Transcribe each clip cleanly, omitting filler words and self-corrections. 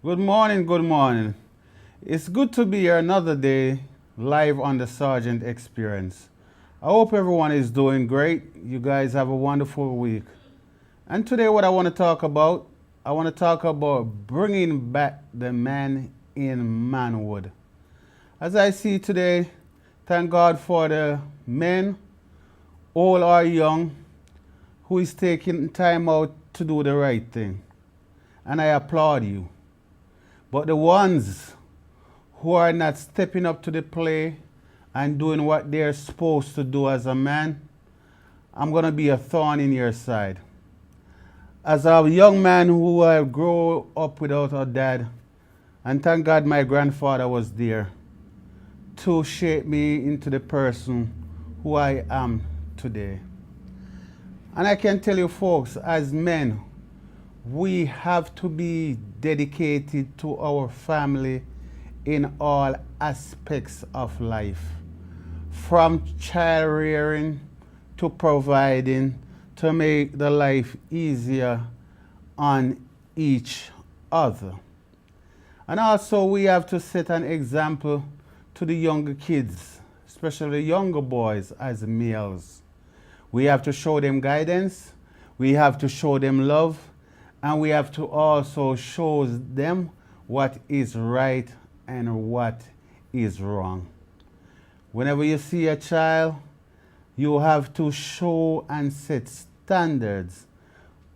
Good morning, good morning. It's good to be here another day live on the Sergent Experience. I hope everyone is doing great. You guys have a wonderful week. And today, what I want to talk about bringing back the man in manhood. As I see today, thank God for the men, old or young, who is taking time out to do the right thing. And I applaud you. But the ones who are not stepping up to the plate and doing what they're supposed to do as a man, I'm going to be a thorn in your side. As a young man who grew up without a dad, and thank God my grandfather was there to shape me into the person who I am today. And I can tell you folks, as men, we have to be dedicated to our family in all aspects of life. From child rearing to providing to make the life easier on each other. And also we have to set an example to the younger kids, especially the younger boys as males. We have to show them guidance, we have to show them love, and we have to also show them what is right and what is wrong. Whenever you see a child, you have to show and set standards.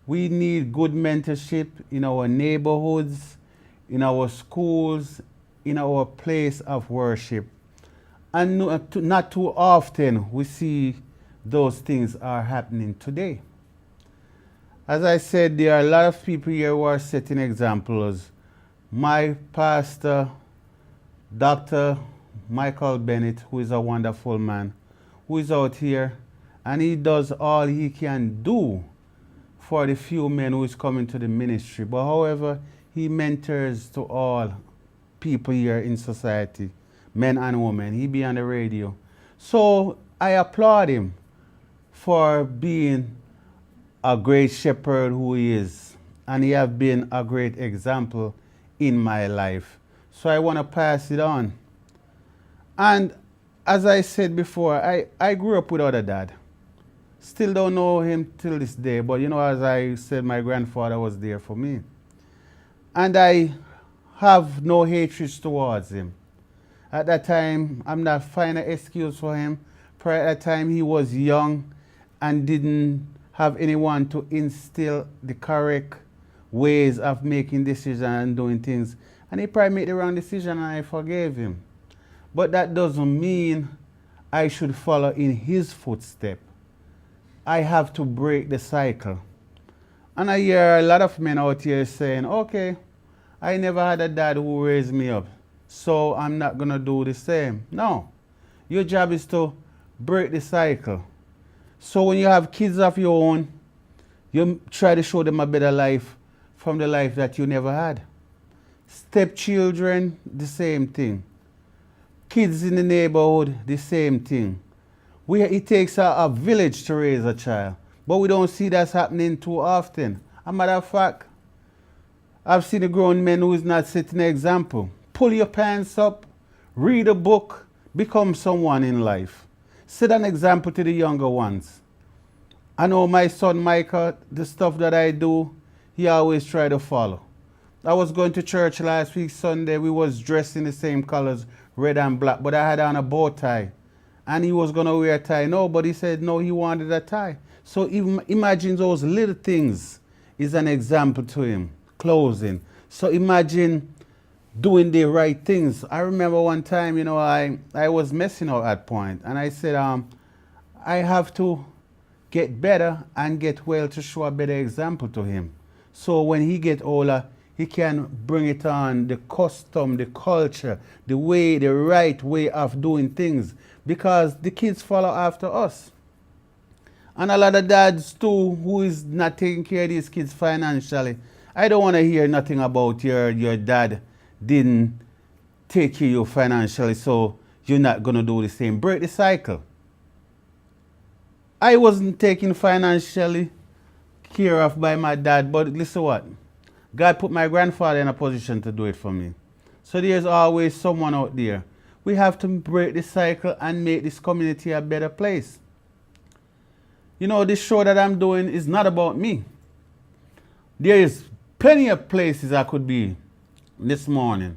We need good mentorship in our neighborhoods, in our schools, in our place of worship. And not too often we see those things are happening today. As I said, there are a lot of people here who are setting examples. My pastor, Dr. Michael Bennett, who is a wonderful man, who is out here, and he does all he can do for the few men who is coming to the ministry. But however, he mentors to all people here in society, men and women. He be on the radio. So I applaud him for being a great shepherd who he is, and he have been a great example in my life. So I want to pass it on. And as I said before, I grew up without a dad. Still don't know him till this day, but you know, as I said, my grandfather was there for me. And I have no hatred towards him. At that time, I'm not finding an excuse for him. Prior at that time, he was young and didn't have anyone to instill the correct ways of making decisions and doing things. And he probably made the wrong decision and I forgave him. But that doesn't mean I should follow in his footsteps. I have to break the cycle. And I hear a lot of men out here saying, okay, I never had a dad who raised me up, so I'm not going to do the same. No. Your job is to break the cycle. So when you have kids of your own, you try to show them a better life from the life that you never had. Stepchildren, the same thing. Kids in the neighborhood, the same thing. It takes a village to raise a child, but we don't see that happening too often. As a matter of fact, I've seen a grown man who is not setting an example. Pull your pants up, read a book, become someone in life. Set an example to the younger ones. I know my son Michael, the stuff that I do, he always try to follow. I was going to church last week, Sunday. We was dressed in the same colors, red and black, but I had on a bow tie. And he was going to wear a tie. No, but he said no, he wanted a tie. So even imagine those little things is an example to him. Clothing. So imagine doing the right things. I remember one time, you know, I was messing up at point, and I said, I have to get better and get well to show a better example to him. So when he get older, he can bring it on, the custom, the culture, the right way of doing things, because the kids follow after us. And a lot of dads too, who is not taking care of these kids financially. I don't want to hear nothing about your dad didn't take care of you financially, so you're not going to do the same. Break the cycle. I wasn't taken financially care of by my dad, but listen what? God put my grandfather in a position to do it for me. So there's always someone out there. We have to break the cycle and make this community a better place. You know, this show that I'm doing is not about me. There is plenty of places I could be this morning.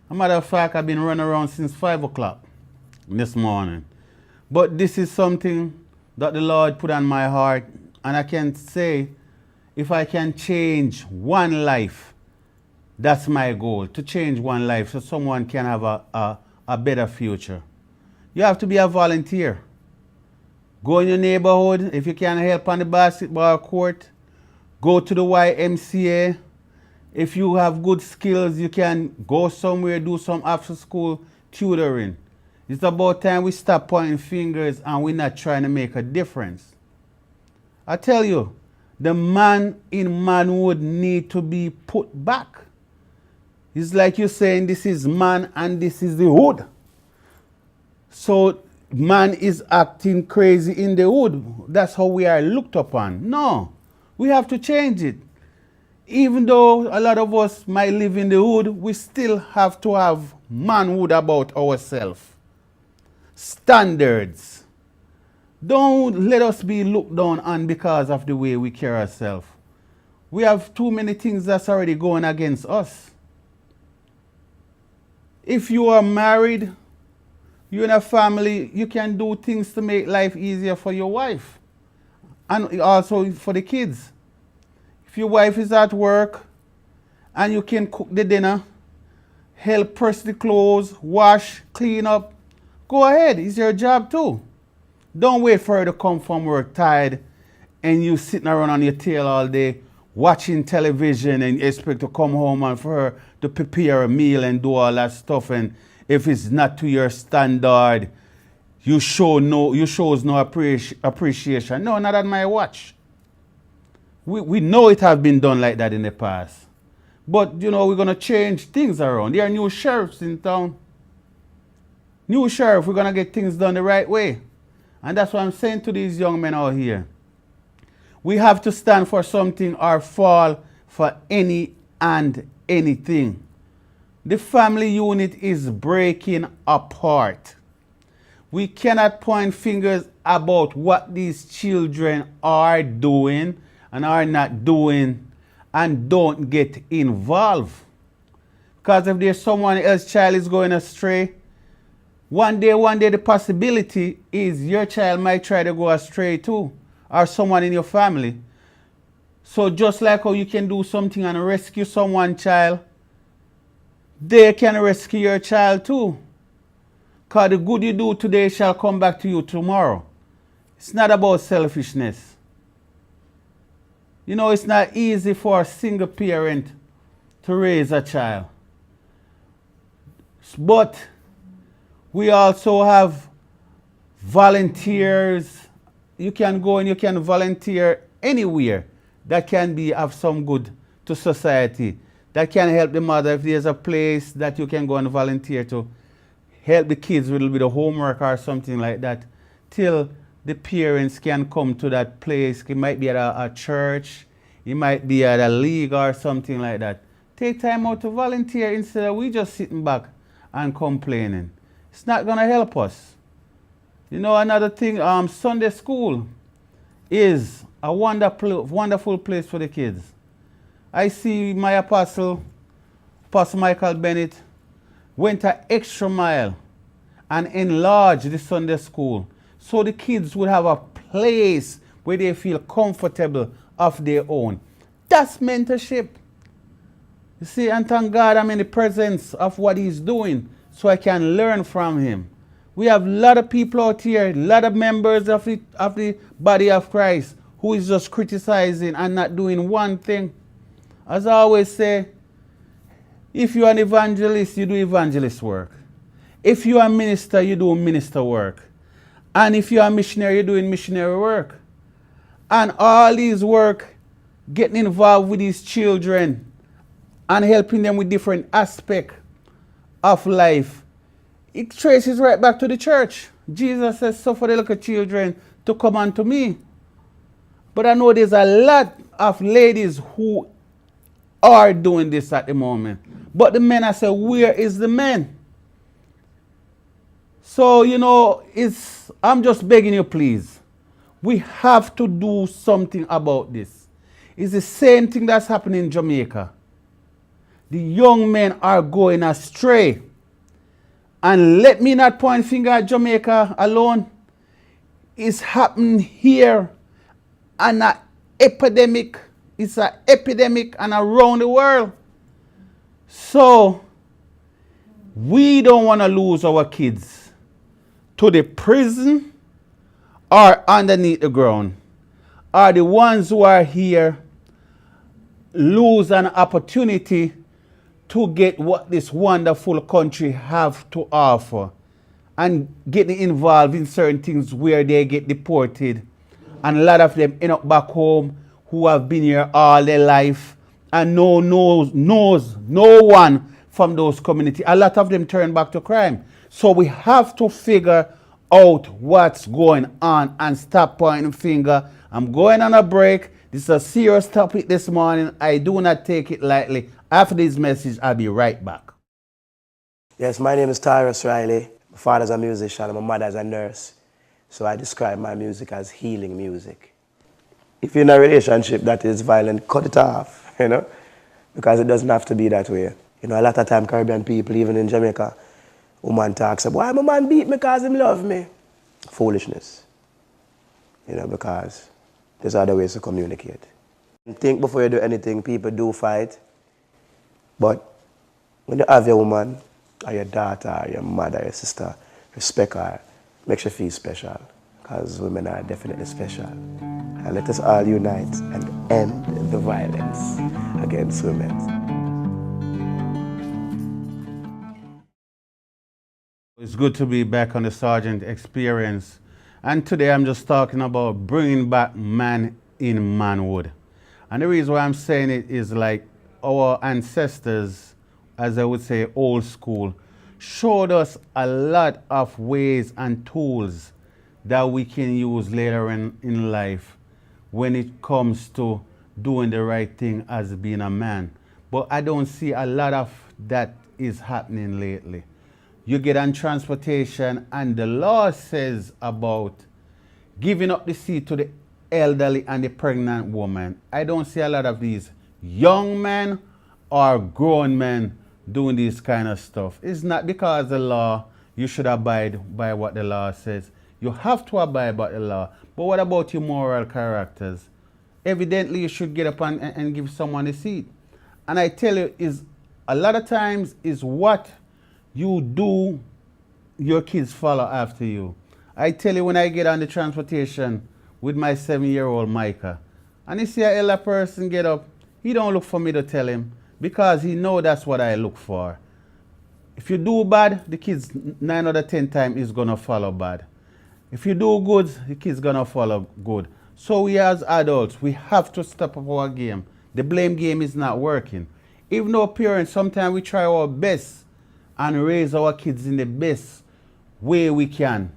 As a matter of fact, I've been running around since 5 o'clock this morning. But this is something that the Lord put on my heart, and I can say, if I can change one life, that's my goal, to change one life so someone can have a better future. You have to be a volunteer. Go in your neighborhood. If you can help on the basketball court, go to the YMCA. If you have good skills, you can go somewhere, do some after school tutoring. It's about time we stop pointing fingers and we're not trying to make a difference. I tell you, the man in manhood need to be put back. It's like you're saying this is man and this is the hood. So man is acting crazy in the hood. That's how we are looked upon. No, we have to change it. Even though a lot of us might live in the hood, we still have to have manhood about ourselves. Standards. Don't let us be looked down on because of the way we carry ourselves. We have too many things that's already going against us. If you are married, you're in a family, you can do things to make life easier for your wife and also for the kids. If your wife is at work and you can cook the dinner, help press the clothes, wash, clean up, go ahead. It's your job too. Don't wait for her to come from work tired and you sitting around on your tail all day watching television and expect to come home and for her to prepare a meal and do all that stuff, and if it's not to your standard, you shows no appreciation. No, not on my watch. We know it has been done like that in the past. But, you know, we're going to change things around. There are new sheriffs in town. New sheriff, we're going to get things done the right way. And that's what I'm saying to these young men out here. We have to stand for something or fall for any and anything. The family unit is breaking apart. We cannot point fingers about what these children are doing and are not doing and don't get involved. Because if there's someone else's child is going astray, one day the possibility is your child might try to go astray too, or someone in your family. So just like how you can do something and rescue someone's child, they can rescue your child too. Because the good you do today shall come back to you tomorrow. It's not about selfishness. You know, it's not easy for a single parent to raise a child. But we also have volunteers. You can go and you can volunteer anywhere that can be of some good to society. That can help the mother if there's a place that you can go and volunteer to help the kids with a little bit of homework or something like that, till the parents can come to that place. It might be at a church, it might be at a league or something like that. Take time out to volunteer instead of we just sitting back and complaining. It's not going to help us. You know, another thing, Sunday school is a wonderful place for the kids. I see my apostle, Apostle Michael Bennett, went an extra mile and enlarged the Sunday school so the kids would have a place where they feel comfortable of their own. That's mentorship. You see, and thank God I'm in the presence of what he's doing so I can learn from him. We have a lot of people out here, a lot of members of the body of Christ who is just criticizing and not doing one thing. As I always say, if you're an evangelist, you do evangelist work. If you're a minister, you do minister work. And if you're a missionary, you're doing missionary work. And all these work, getting involved with these children and helping them with different aspects of life, it traces right back to the church. Jesus says, suffer the little children to come unto me. But I know there's a lot of ladies who are doing this at the moment. But the men, I say, where is the men? So, I'm just begging you, please. We have to do something about this. It's the same thing that's happening in Jamaica. The young men are going astray. And let me not point finger at Jamaica alone. It's happening here. And an epidemic. It's an epidemic and around the world. So, we don't want to lose our kids to the prison or underneath the ground. Or the ones who are here lose an opportunity to get what this wonderful country have to offer and get involved in certain things where they get deported. And a lot of them end up back home who have been here all their life and knows no one from those communities. A lot of them turn back to crime. So we have to figure out what's going on and stop pointing finger. I'm going on a break. This is a serious topic this morning. I do not take it lightly. After this message, I'll be right back. Yes, my name is Tyrus Riley. My father's a musician and my mother's a nurse. So I describe my music as healing music. If you're in a relationship that is violent, cut it off, because it doesn't have to be that way. A lot of time Caribbean people, even in Jamaica, woman talks about, why my man beat me because he love me? Foolishness. Because there's other ways to communicate. Think before you do anything. People do fight. But when you have your woman, or your daughter, or your mother, or your sister, respect her, makes you feel special. Because women are definitely special. And let us all unite and end the violence against women. It's good to be back on the Sergent Experience. And today I'm just talking about bringing back man in manhood. And the reason why I'm saying it is like our ancestors, as I would say old school, showed us a lot of ways and tools that we can use later in life when it comes to doing the right thing as being a man. But I don't see a lot of that is happening lately. You get on transportation and the law says about giving up the seat to the elderly and the pregnant woman. I don't see a lot of these young men or grown men doing this kind of stuff. It's not because the law, you should abide by what the law says. You have to abide by the law. But what about your moral characters? Evidently, you should get up and give someone a seat. And I tell you, is a lot of times is what you do, your kids follow after you. I tell you, when I get on the transportation with my 7-year-old Micah, and you see an elder person get up, he don't look for me to tell him because he know that's what I look for. If you do bad, the kids 9 out of 10 times is going to follow bad. If you do good, the kids going to follow good. So we as adults, we have to step up our game. The blame game is not working. Even though parents, sometimes we try our best and raise our kids in the best way we can.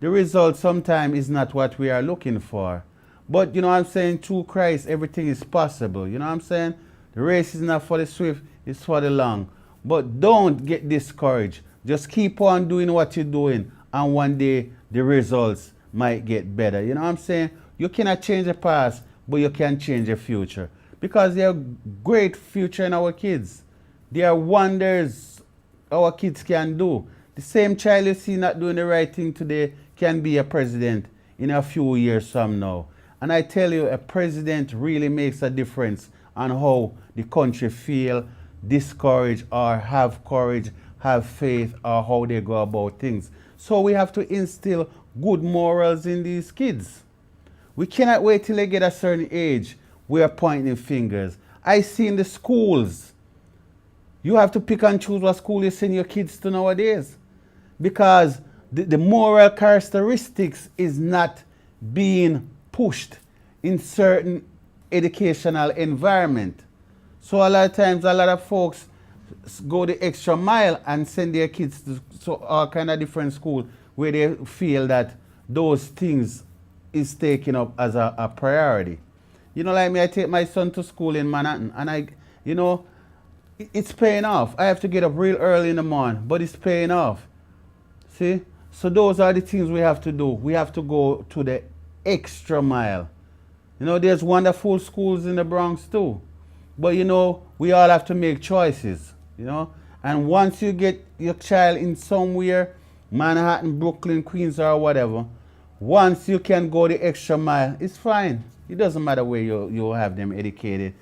The result sometimes is not what we are looking for. But you know what I'm saying, through Christ, everything is possible. You know what I'm saying? The race is not for the swift, it's for the long. But don't get discouraged. Just keep on doing what you're doing, and one day the results might get better. You know what I'm saying? You cannot change the past, but you can change the future. Because there are great future in our kids. There are wonders our kids can do. The same child you see not doing the right thing today can be a president in a few years from now. And I tell you, a president really makes a difference on how the country feel, discouraged or have courage, have faith, or how they go about things. So we have to instill good morals in these kids. We cannot wait till they get a certain age. We are pointing fingers. I see in the schools, you have to pick and choose what school you send your kids to nowadays. Because the moral characteristics is not being pushed in certain educational environment. So a lot of times, a lot of folks go the extra mile and send their kids to all kind of different schools where they feel that those things is taken up as a priority. You know, like me, I take my son to school in Manhattan, and I You know, it's paying off. I have to get up real early in the morning, but it's paying off. See? So those are the things we have to do. We have to go to the extra mile. You know, there's wonderful schools in the Bronx too. But you know, we all have to make choices, you know. And once you get your child in somewhere, Manhattan, Brooklyn, Queens, or whatever, once you can go the extra mile, it's fine. It doesn't matter where you have them educated.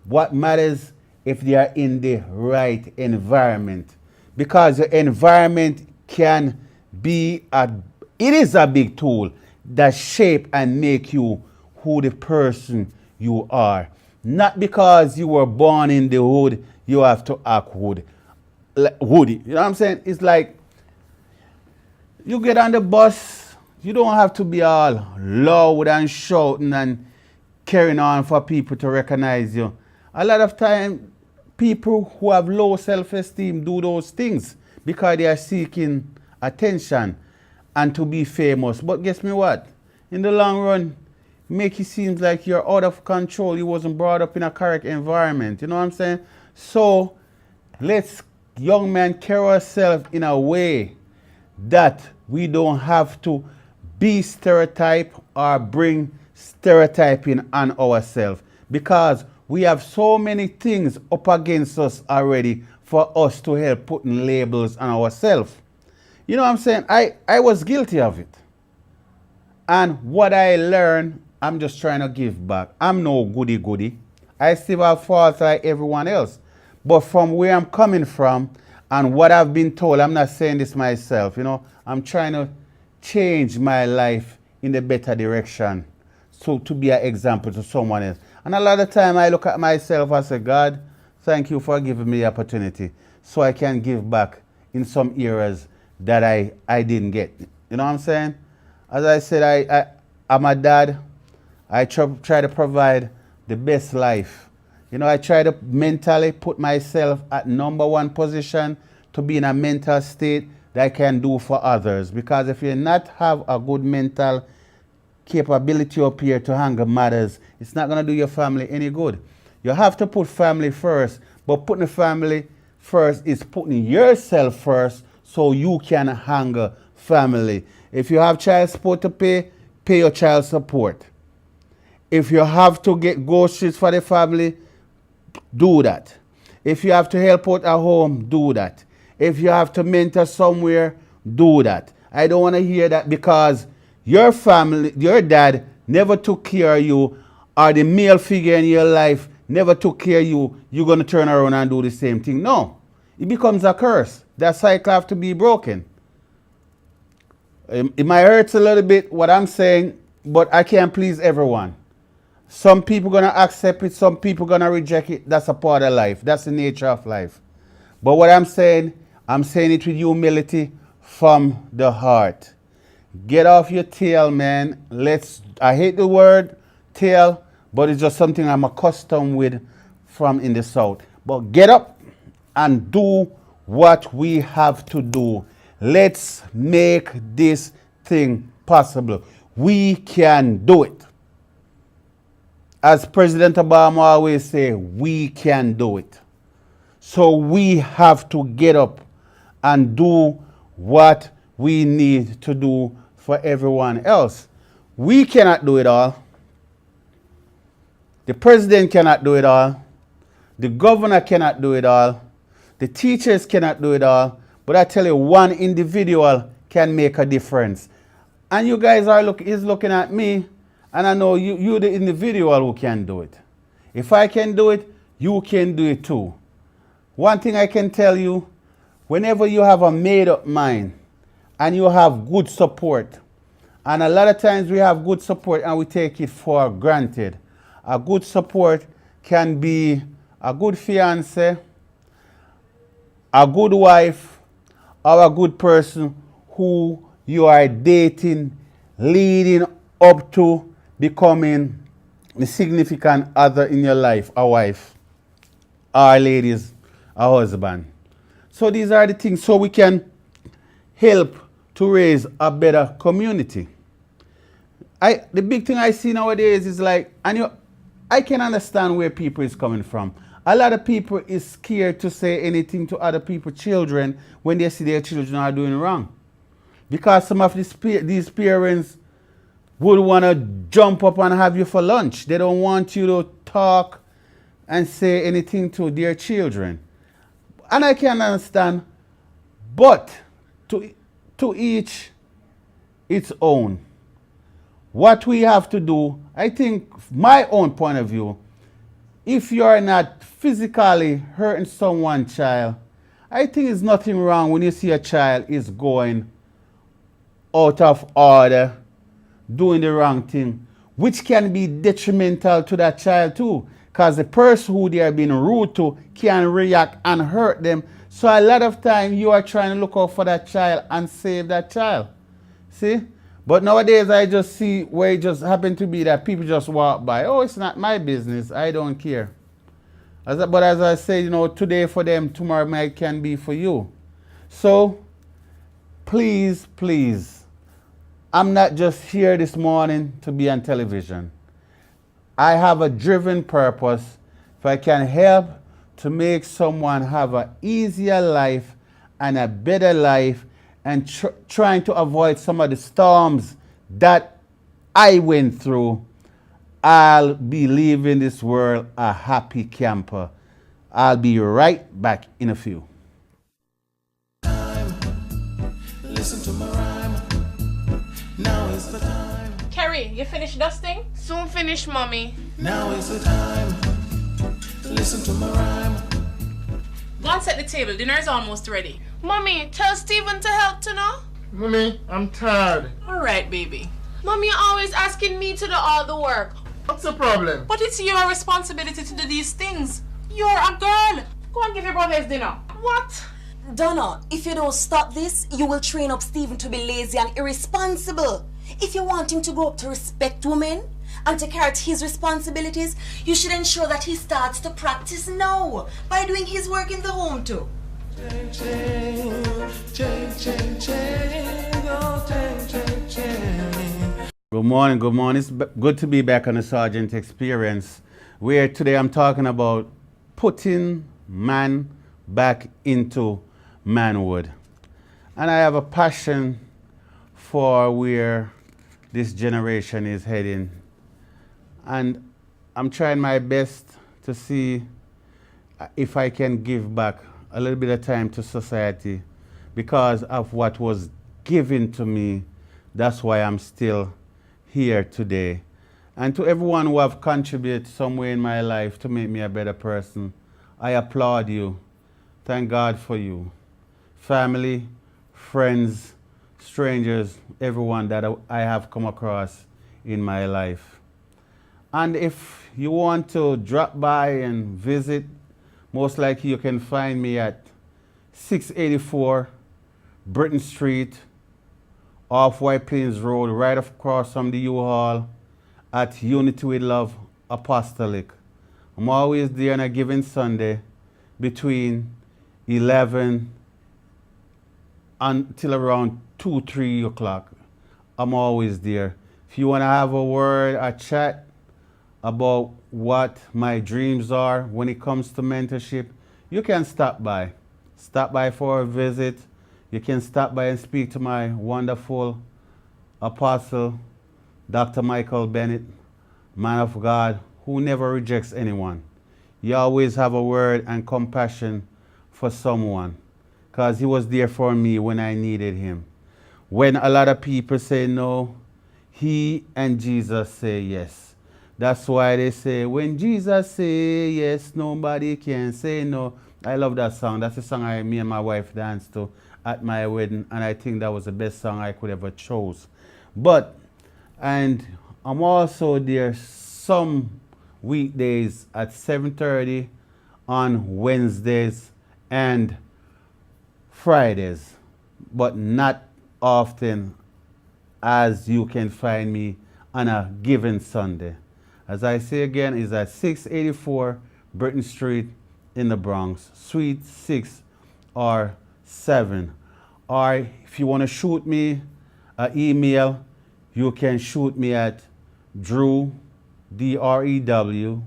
What matters if they are in the right environment. Because the environment can be it is a big tool that shape and make you who the person you are. Not because you were born in the hood, you have to act woody. You know what I'm saying? It's like you get on the bus, you don't have to be all loud and shouting and carrying on for people to recognize you. A lot of time, people who have low self-esteem do those things because they are seeking attention and to be famous. But guess me what? In the long run, make it seem like you're out of control. You wasn't brought up in a correct environment. You know what I'm saying? So let's, young men, carry ourselves in a way that we don't have to be stereotyped or bring stereotyping on ourselves, because we have so many things up against us already for us to help putting labels on ourselves. You know what I'm saying? I was guilty of it. And what I learned, I'm just trying to give back. I'm no goody. I still have faults like everyone else. But from where I'm coming from and what I've been told, I'm not saying this myself, you know, I'm trying to change my life in a better direction, so to be an example to someone else. And a lot of time I look at myself and say, God, thank you for giving me the opportunity so I can give back in some areas that I didn't get. You know what I'm saying? As I said, I'm a dad. I try to provide the best life. You know, I try to mentally put myself at #1 position to be in a mental state that I can do for others. Because if you not have a good mental capability up here to handle matters, it's not going to do your family any good. You have to put family first, but putting the family first is putting yourself first so you can handle family. If you have child support to pay, pay your child support. If you have to get groceries for the family, do that. If you have to help out at home, do that. If you have to mentor somewhere, do that. I don't want to hear that because your family, your dad never took care of you, or the male figure in your life never took care of you, you're going to turn around and do the same thing. No. It becomes a curse. That cycle has to be broken. It might hurt a little bit what I'm saying, but I can't please everyone. Some people going to accept it, some people going to reject it. That's a part of life. That's the nature of life. But what I'm saying it with humility from the heart. Get off your tail, man. I hate the word tail, but it's just something I'm accustomed with from in the South. But get up and do what we have to do. Let's make this thing possible. We can do it. As President Obama always say, we can do it. So we have to get up and do what we need to do for everyone else. We cannot do it all. The president cannot do it all. The governor cannot do it all. The teachers cannot do it all. But I tell you, one individual can make a difference. And you guys is looking at me, and I know you're the individual who can do it. If I can do it, you can do it too. One thing I can tell you, whenever you have a made-up mind and you have good support, and a lot of times we have good support and we take it for granted. A good support can be a good fiancé, a good wife, or a good person who you are dating, leading up to becoming the significant other in your life, a wife, or ladies, a husband. So these are the things so we can help to raise a better community. The big thing I see nowadays is like, I can understand where people is coming from. A lot of people is scared to say anything to other people's children when they see their children are doing wrong. Because some of these parents would want to jump up and have you for lunch. They don't want you to talk and say anything to their children. And I can understand, but to each its own. What we have to do, I think, my own point of view, if you are not physically hurting someone's child, I think there's nothing wrong when you see a child is going out of order, doing the wrong thing, which can be detrimental to that child too. Because the person who they are being rude to can react and hurt them. So a lot of time you are trying to look out for that child and save that child. See? But nowadays I just see where it just happen to be that people just walk by. Oh, it's not my business. I don't care. But as I say, you know, today for them, tomorrow might can be for you. So please, please, I'm not just here this morning to be on television. I have a driven purpose. If I can help to make someone have an easier life and a better life and trying to avoid some of the storms that I went through, I'll be leaving this world a happy camper. I'll be right back in a few. Listen to my rhyme. Now is the time. Kerry, you finished dusting? Soon finish, mommy. Now is the time. Listen to my rhyme. Go and set the table. Dinner is almost ready. Mommy, tell Steven to help to know. Mommy, I'm tired. All right, baby. Mommy, you're always asking me to do all the work. What's the problem? But it's your responsibility to do these things. You're a girl. Go and give your brother his dinner. What? Donna, if you don't stop this, you will train up Stephen to be lazy and irresponsible. If you want him to grow up to respect women and to carry out his responsibilities, you should ensure that he starts to practice now by doing his work in the home too. Good morning, good morning. It's good to be back on the Sergent Experience, where today I'm talking about putting man back into manhood. And I have a passion for where this generation is heading. And I'm trying my best to see if I can give back a little bit of time to society because of what was given to me. That's why I'm still here today. And to everyone who have contributed some way in my life to make me a better person, I applaud you. Thank God for you. Family, friends, strangers, everyone that I have come across in my life. And if you want to drop by and visit, most likely you can find me at 684 Britain Street, off White Plains Road, right across from the U-Haul at Unity with Love Apostolic. I'm always there on a given Sunday between 11 until around 2, 3 o'clock. I'm always there. If you want to have a word, a chat about what my dreams are when it comes to mentorship, you can stop by. Stop by for a visit. You can stop by and speak to my wonderful apostle, Dr. Michael Bennett, man of God who never rejects anyone. You always have a word and compassion for someone because he was there for me when I needed him. When a lot of people say no, he and Jesus say yes. That's why they say, when Jesus say yes, nobody can say no. I love that song. That's the song me and my wife danced to at my wedding, and I think that was the best song I could ever chose. And I'm also there some weekdays at 7:30 on Wednesdays and Fridays, but not often as you can find me on a given Sunday. As I say again, is at 684 Britain Street in the Bronx, Suite 6 or 7. Or if you want to shoot me an email, you can shoot me at Drew, DREW,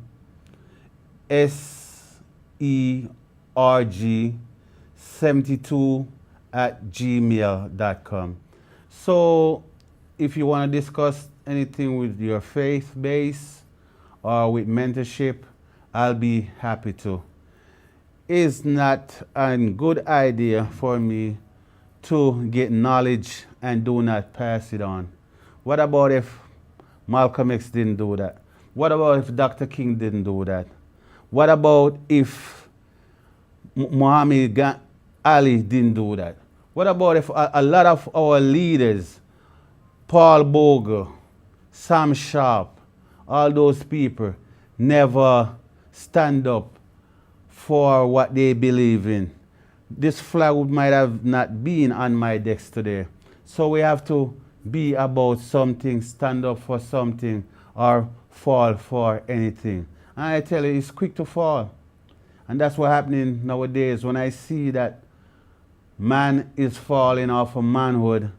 serg72@gmail.com. So if you want to discuss anything with your faith base or with mentorship, I'll be happy to. It's not a good idea for me to get knowledge and do not pass it on. What about if Malcolm X didn't do that? What about if Dr. King didn't do that? What about if Muhammad Ali didn't do that? What about if a lot of our leaders, Paul Bogle, Sam Sharp, all those people never stand up for what they believe in? This flag might have not been on my desk today. So we have to be about something, stand up for something, or fall for anything. And I tell you, it's quick to fall. And that's what's happening nowadays. When I see that man is falling off of manhood,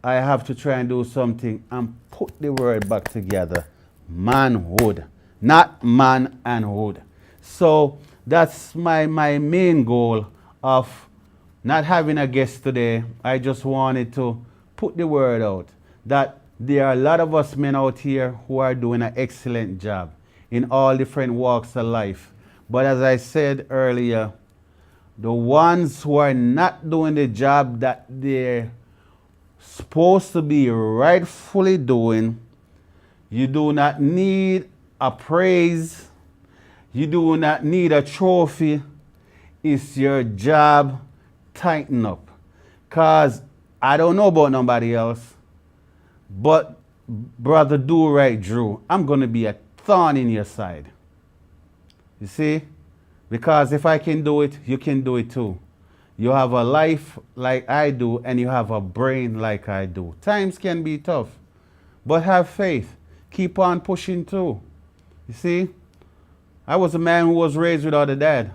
I have to try and do something and put the word back together. Manhood, not man and hood. So that's my main goal of not having a guest today. I just wanted to put the word out that there are a lot of us men out here who are doing an excellent job in all different walks of life. But as I said earlier, the ones who are not doing the job that they're supposed to be rightfully doing, you do not need a praise. You do not need a trophy. It's your job. Tighten up. Because I don't know about nobody else, but Brother Do Right Drew, I'm going to be a thorn in your side. You see? Because if I can do it, you can do it too. You have a life like I do, and you have a brain like I do. Times can be tough, but have faith. Keep on pushing too. You see? I was a man who was raised without a dad,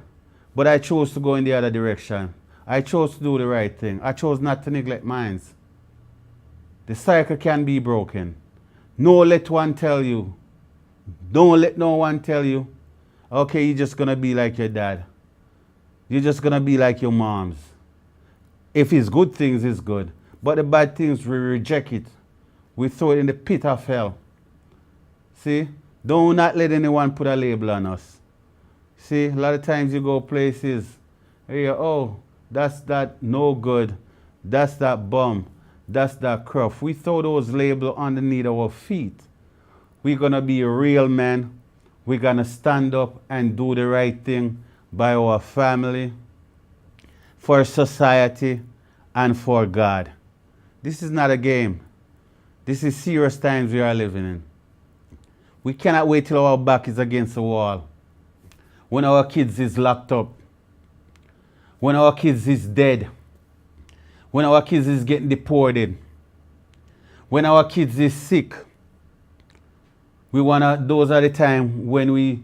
but I chose to go in the other direction. I chose to do the right thing. I chose not to neglect mines. The cycle can be broken. No let one tell you. Don't let no one tell you, okay, you're just going to be like your dad. You're just going to be like your moms. If it's good things, it's good. But the bad things, we reject it. We throw it in the pit of hell. See? Do not let anyone put a label on us. See, a lot of times you go places, oh, that's that no good, that's that bum, that's that croft. We throw those labels underneath our feet. We're going to be real men. We're going to stand up and do the right thing by our family, for society, and for God. This is not a game. This is serious times we are living in. We cannot wait till our back is against the wall. When our kids is locked up. When our kids is dead. When our kids is getting deported. When our kids is sick. Those are the time when we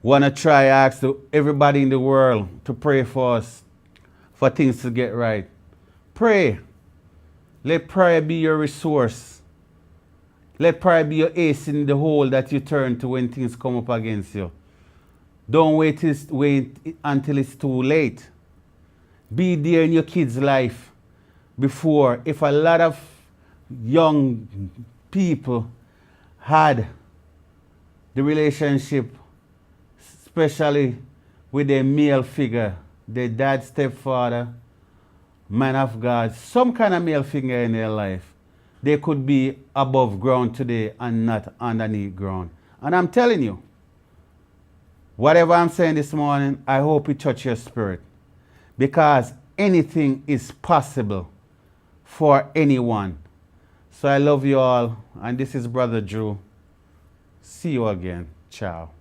want to try to ask everybody in the world to pray for us, for things to get right. Pray. Let prayer be your resource. Let prayer be your ace in the hole that you turn to when things come up against you. Don't wait until it's too late. Be there in your kid's life before. If a lot of young people had the relationship, especially with their male figure, their dad, stepfather, man of God, some kind of male figure in their life, they could be above ground today and not underneath ground. And I'm telling you, whatever I'm saying this morning, I hope it touches your spirit. Because anything is possible for anyone. So I love you all. And this is Brother Drew. See you again. Ciao.